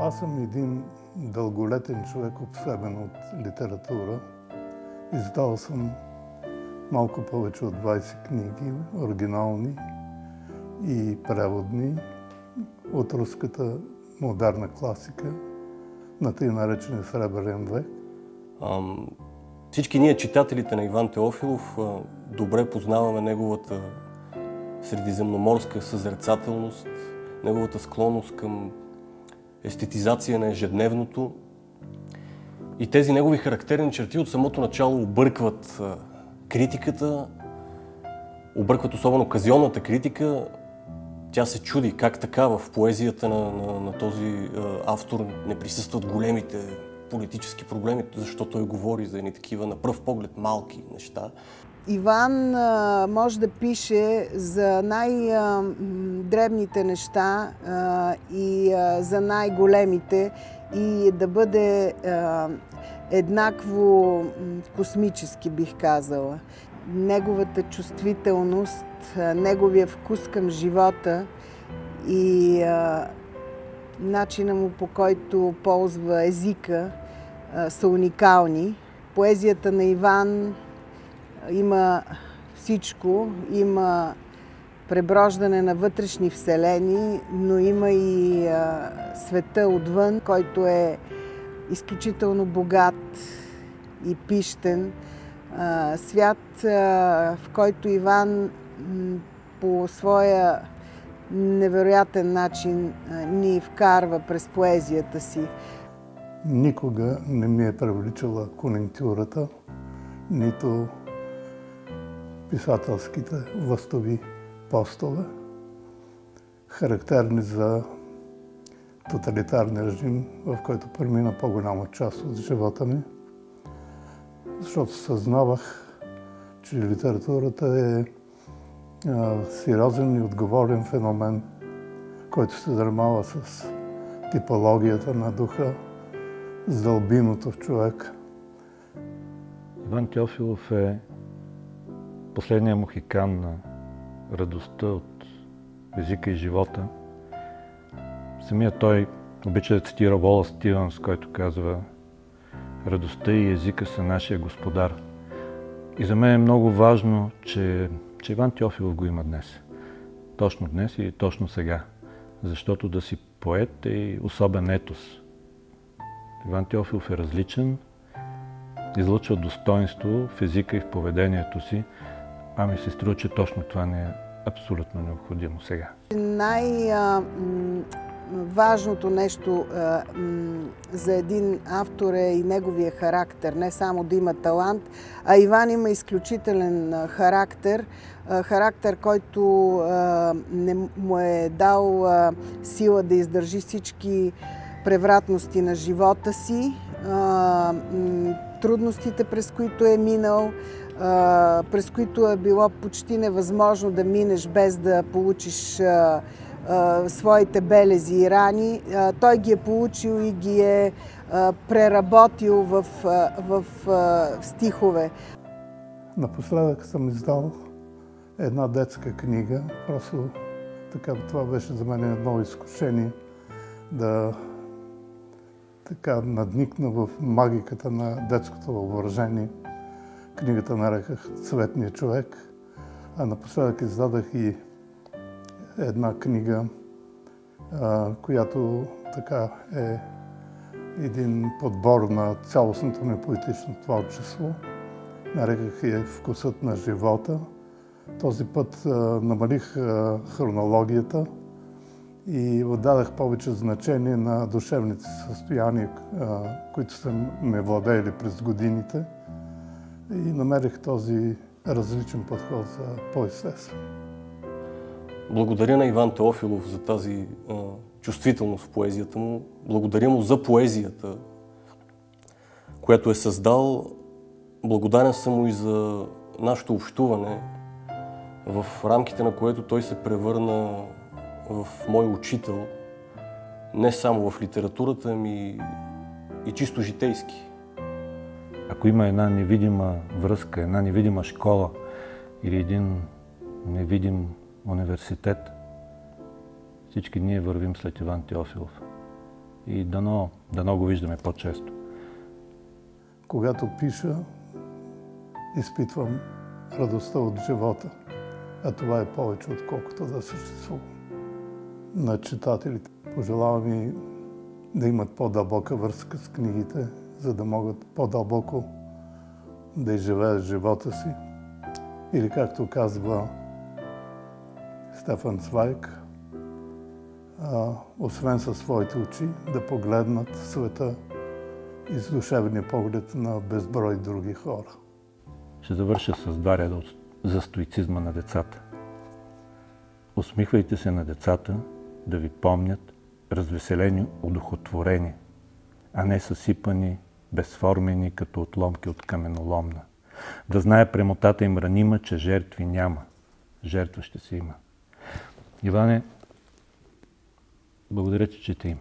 Аз съм един дълголетен човек, обсебен от литература. Издал съм малко повече от 20 книги, оригинални и преводни, от руската модерна класика на тъй наречения Сребърен век. Всички ние, читателите на Иван Теофилов, добре познаваме неговата средиземноморска съзерцателност, неговата склонност към естетизация на ежедневното. И тези негови характерни черти от самото начало объркват критиката, объркват особено оказионната критика. Тя се чуди как така в поезията на този автор не присъстват големите политически проблеми, защото той говори за едни такива на пръв поглед малки неща. Иван може да пише за най-дребните неща и за най-големите и да бъде еднакво космически, бих казала. Неговата чувствителност, неговия вкус към живота и начина му, по който ползва езика, са уникални. Поезията на Иван има всичко, има преброждане на вътрешни вселени, но има и света отвън, който е изключително богат и пищен. Свят, в който Иван по своя невероятен начин ни вкарва през поезията си. Никога не ми е привличала конюнктурата, нито писателските властови постове, характерни за тоталитарния режим, в който премина по-голяма част от живота ми, защото съзнавах, че литературата е сериозен и отговорен феномен, който се занимава с типологията на духа, с дълбиното в човек. Иван Теофилов е последния мохикан на радостта от езика и живота. Самият той обича да цитира Уолъс Стивенс, който казва: "Радостта и езика са нашия господар." И за мен е много важно, че Иван Теофилов го има днес. Точно днес и точно сега. Защото да си поет е особен етос. Иван Теофилов е различен, излъчва достоинство в езика и в поведението си, а ми се струва, че точно това не е абсолютно необходимо сега. Важното нещо за един автор е и неговия характер. Не само да има талант, а Иван има изключителен характер. Характер, който не му е дал сила да издържи всички превратности на живота си, трудностите, през които е минал, през които е било почти невъзможно да минеш без да получиш своите белези и рани. Той ги е получил и ги е преработил в стихове. Напоследък съм издал една детска книга. Просто така, това беше за мен едно изкушение да надникна в магиката на детското въображение. Книгата нареках "Цветния човек", а напоследък издадах и една книга, която така е един подбор на цялостното ми поетично творчество. Нареках я "Вкусът на живота". Този път намалих хронологията и отдадах повече значение на душевните състояния, които са ме владеели през годините, и намерих този различен подход за по-естествен. Благодаря на Иван Теофилов за тази чувствителност в поезията му. Благодаря му за поезията, която е създал. Благодарен съм му и за нашето общуване, в рамките на което той се превърна в мой учител, не само в литературата, ами и чисто житейски. Ако има една невидима връзка, една невидима школа или един невидим университет, всички ние вървим след Иван Теофилов. и дано го виждаме по-често. Когато пиша, изпитвам радостта от живота, а това е повече, отколкото да съществува. На читателите пожелавам и да имат по-дълбока връзка с книгите, за да могат по-дълбоко да изживеят живота си. Или, както казва Стефан Цвайг, освен със своите очи, да погледнат света и с душевния поглед на безброй други хора. Ще завърша с два реда за стоицизма на децата. Усмихвайте се на децата да ви помнят развеселени, удохотворени, а не съсипани, безформени, като отломки от каменоломна. Да знае премотата им ранима, че жертви няма. Жертва ще си има. Иване, благодаря, че те има.